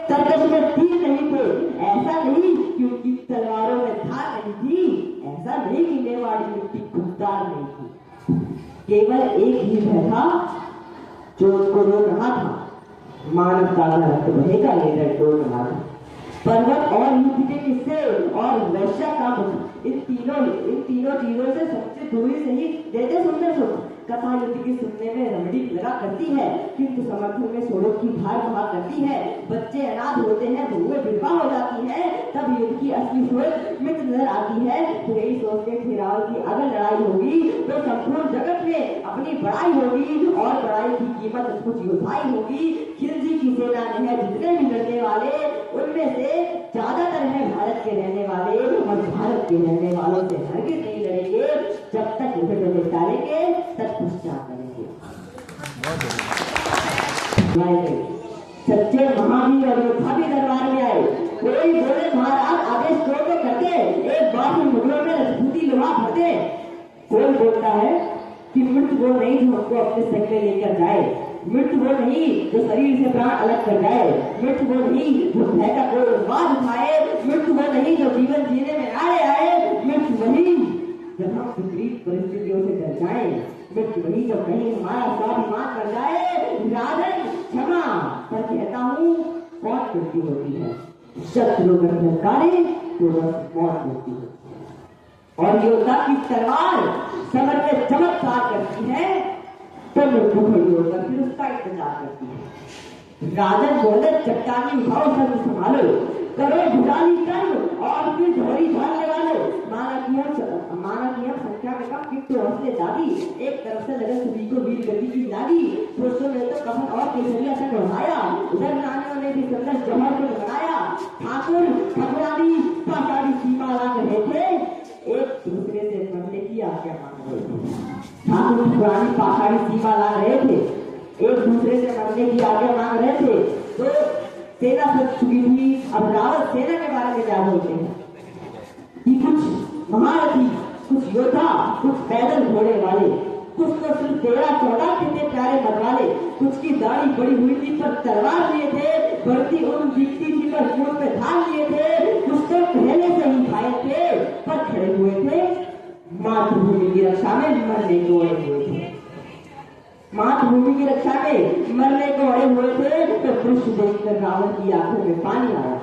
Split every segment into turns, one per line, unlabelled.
Circus में तीर नहीं थे, ऐसा नहीं कि उनकी तलवारों में धार नहीं थी, ऐसा नहीं कि मेवाड़ी मिट्टी खुददार नहीं थी। केवल एक ही भय था जो उनको रोक रहा था, मानवता का रक्त बहेगा ये डर डोल रहा था। पर्वत और युद्ध के किस्से और वैश्य का मुख, इन तीनों चीजों से सबसे दूरी से ही देते सुंदर सुख। कथा युद्ध की सुनने में रमणी लगा करती है, किंतु समर्थन में सोड़ों की धार बहा करती है। बच्चे अनाथ होते हैं, बहुएं विधवा हो जाती है, तब युद्ध की असली सोच मिट नजर आती है। तो यही सोचते थे रावल की अगर लड़ाई होगी तो संपूर्ण जगत में अपनी बड़ाई होगी और बड़ाई की कीमत कुछ योद्धाई होगी। खिलजी की सेना में है जितने भी लड़ने वाले, उनमें से ज्यादातर है भारत के रहने वाले, और भारत के रहने वालों से हरगिज नहीं लड़ेंगे जब तक युद्ध को निपटारेंगे तब पश्चात करेंगे। सच्चे महावीर और योद्धा भी दरबार में आए। कोई बोले महाराज आदेश दो तो करते, एक बार में मुगलों में राजपूती लोहा भरते। कोई बोलता है कि मृत्यु वो नहीं जो हमको अपने संग में लेकर जाए, मृत्यु वो नहीं जो शरीर से प्राण अलग कर जाए, मृत्यु वो नहीं जो भय का कोई आवाज उठाए, मृत्यु वो नहीं जो जीवन जीने में आए आए, मृत्यु वही जब हम विपरीत परिस्थितियों से डर जाए, मृत्यु वही जब कहीं हमारा स्वाभिमान कर जाए। राजन क्षमा पर कहता हूँ कौन मृत्यु होती है, शत्रु गठनकारे तो बस मौत होती है। और योद्धा की तलवार समर में चमत्कार करती है तो मृत्यु खड़ी होकर फिर उसका इंतजार करती है। राजन बोले चट्टानी उठाओ, शब्द संभालो, करो भुजाली कर्म और फिर धोरी धार लगा लो। माना कि हम संख्या में कम किंतु हौसले दादी, एक तरफ से लगन सभी को वीर गति की लादी। पुरुषों ने तो कफन और केसरिया तक बढ़ाया, उधर नानियों ने भी सुंदर जौहर को बनाया। ठाकुर ठकुरानी पासाड़ी सीमा लाग रहे थे, एक दूसरे से मरने की आज्ञा मांग रहे थे। ठाकुर ठकुरानी पासाड़ी सीमा लाग रहे थे, एक दूसरे से मरने की आज्ञा मांग रहे थे। तो सेना सब चुकी थी। अब रावत सेना के बारे में क्या बोलते हैं कि कुछ महारथी, कुछ योद्धा, कुछ पैदल घोड़े वाले, कुछ तो सिर्फ 13-14 कितने प्यारे मतवाले, कुछ की दाढ़ी बड़ी हुई थी पर तलवार लिए थे, बढ़ती उम्र दिखती थी पर मुंह पे धार लिए थे, कुछ तो पहले से ही घायल थे पर खड़े हुए थे मातृभूमि की रक्षा में मरने को अड़े हुए थे। मातृभूमि की रक्षा में मरने को अड़े हुए थे। तो दृश्य देखकर रावण की आंखों में पानी आया,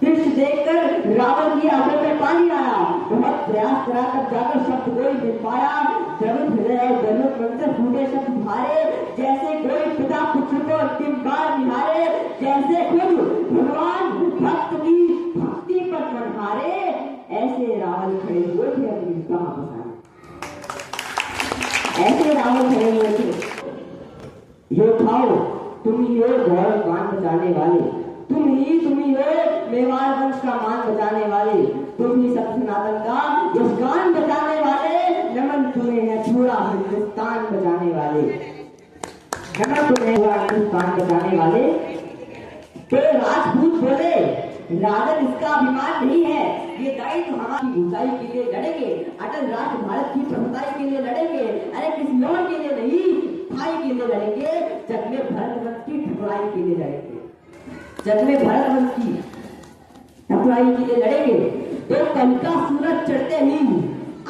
दृश्य देखकर रावण की आंखों में पानी आया। बहुत प्रयास करा तब जाकर शब्द कोई मिल पाया, द्रवित हृदय और द्रवित मन से फूटे शब्द भारे, जैसे कोई पिता पुत्र को अंतिम बार निहारे, जैसे खुद भगवान भक्त की भक्ति पर मन हारे, ऐसे रावण खड़े हुए थे अपनी कहां बसाने। ऐसे रावण खड़े हुए थे। योद्धाओं, तुम ही हो गौरवान बचाने वाले, तुम ही हो मेवाड़ वंश का मान बचाने वाले, तुम ही सब सनातन का यशगान बचाने वाले। नमन तुम्हें है पूरा हिंदुस्तान बचाने वाले, नमन तुम्हें पूरा हिंदुस्तान बचाने वाले। तो राजपूत बोले राजन इसका अभिमान नहीं है, ये दायित्व हमारी ऊंचाई के लिए लड़ेंगे, अटल राष्ट्र भारत की प्रभुताई के लिए लड़ेंगे, अरे किसी और के लिए नहीं, भाई के लिए लड़ेंगे, जग में भरतवंश की ठकुराई के लिए लड़ेंगे, जग में भरतवंश की ठकुराई के लिए लड़ेंगे। तो कल का सूरज चढ़ते ही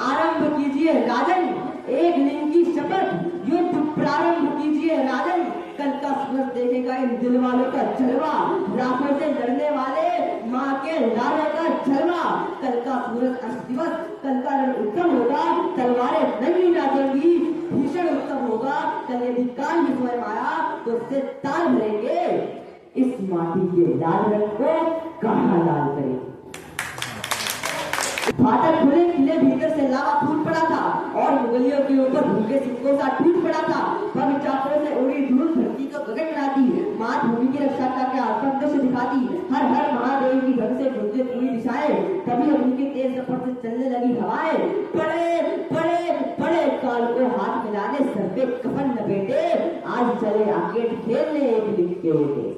आरंभ कीजिए राजन, एक लिंग की शपथ, युद्ध प्रारंभ कीजिए राजन। कल का सूरज देखेगा इन दिल वालों का जलवा, रातों से लड़ने वाले माँ के लाले का जलवा। कल का सूरज अस्त दिवस, कल का रण उत्तम होगा, तलवारें नंगी नाचेंगी, भीषण उत्तम होगा। कल यदि काल भी स्वयं आया तो उससे ताल भरेंगे, इस माटी के लाल रंग को काढ़ा लाल करेंगे। फाटक खुले, किले भीतर से लावा फूट पड़ा था और मुगलियों के ऊपर भूखे सिक्कों का टूट पड़ा था। पग चाकों से उड़ी धूल धरती को गगन उड़ाती, मातृभूमि की रक्षा का क्या दृश्य दिखाती। हर हर महादेव की घर से गूंजे पूरी दिशाएं, तभी उनके तेज सफर से चलने लगी हवाएं। बड़े बड़े बड़े काल को हाथ मिलाने, सर पे कफन लपेटे, आज चले आर्केड खेलने एक लिंग के बेटे,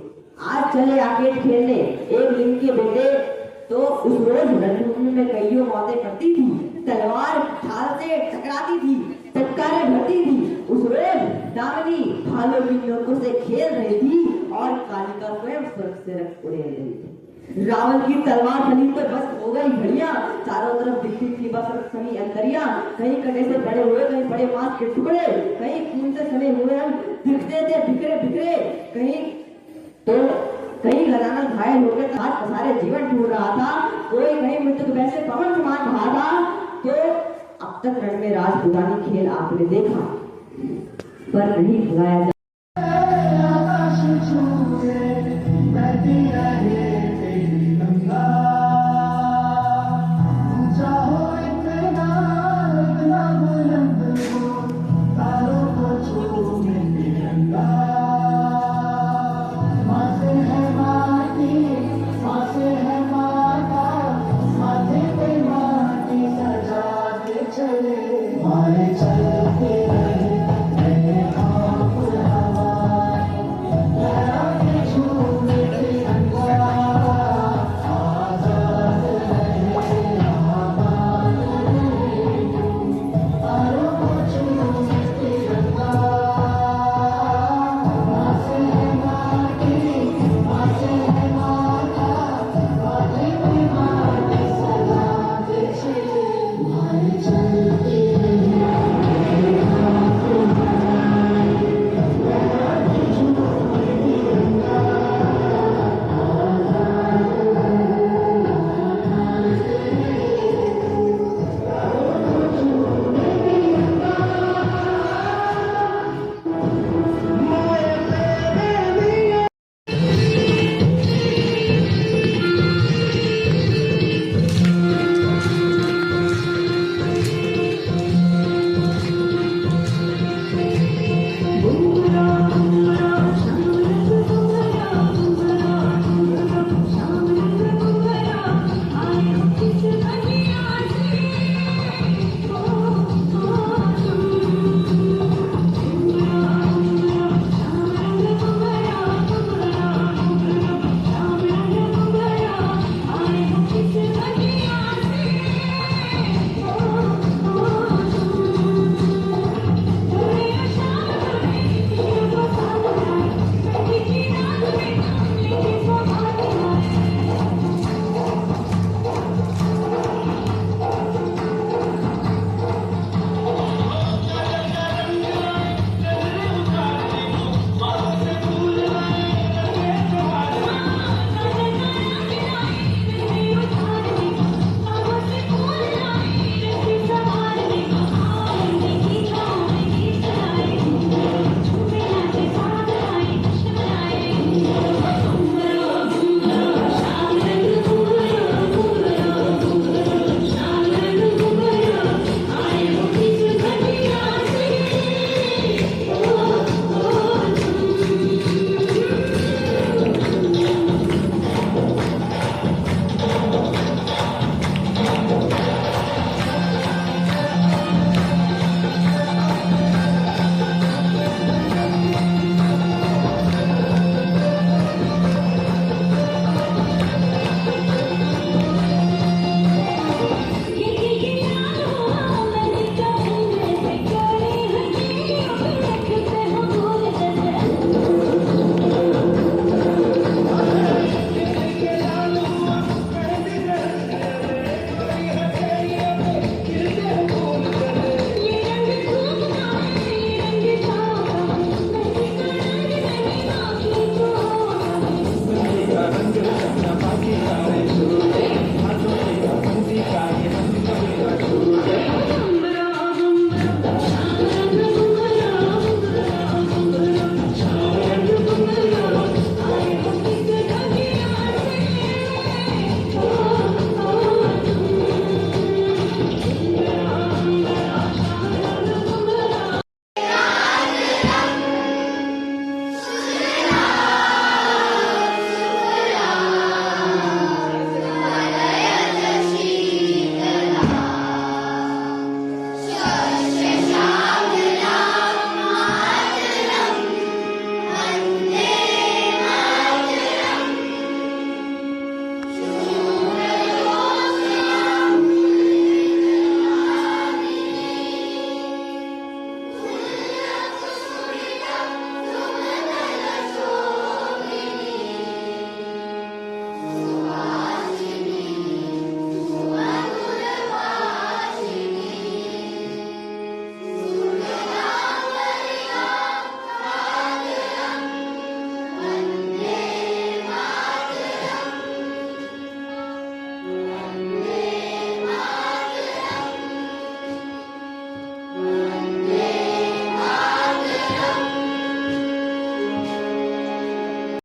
आज चले आर्केड खेलने एक लिंग के बेटे। तो उस रोज रणभूमि में कईयों मौतें पड़ती थी, तलवार ढाल से टकराती थी, टटकारें भरती थी। उस रोज दामिनी भालों की नोकों से खेल रही थी और कालिका स्वयं स्वर्ग से रक्त उड़े रही थी। रावण की तलवार चली तो बस हो गई घड़िया, चारों तरफ दिखती थी बस सनी अंतरिया। कहीं कटे से पड़े हुए, कहीं पड़े मांस के टुकड़े, कहीं खून से सने हुए हम दिखते थे बिखरे बिखरे। कहीं घराना घायल होकर हाथ पसारे जीवन टूट रहा था, कोई कहीं मृत्यु वैसे पवन समान बहा था। तो अब तक रण में राजपुतानी खेल आपने देखा, पर नहीं भुलाया जा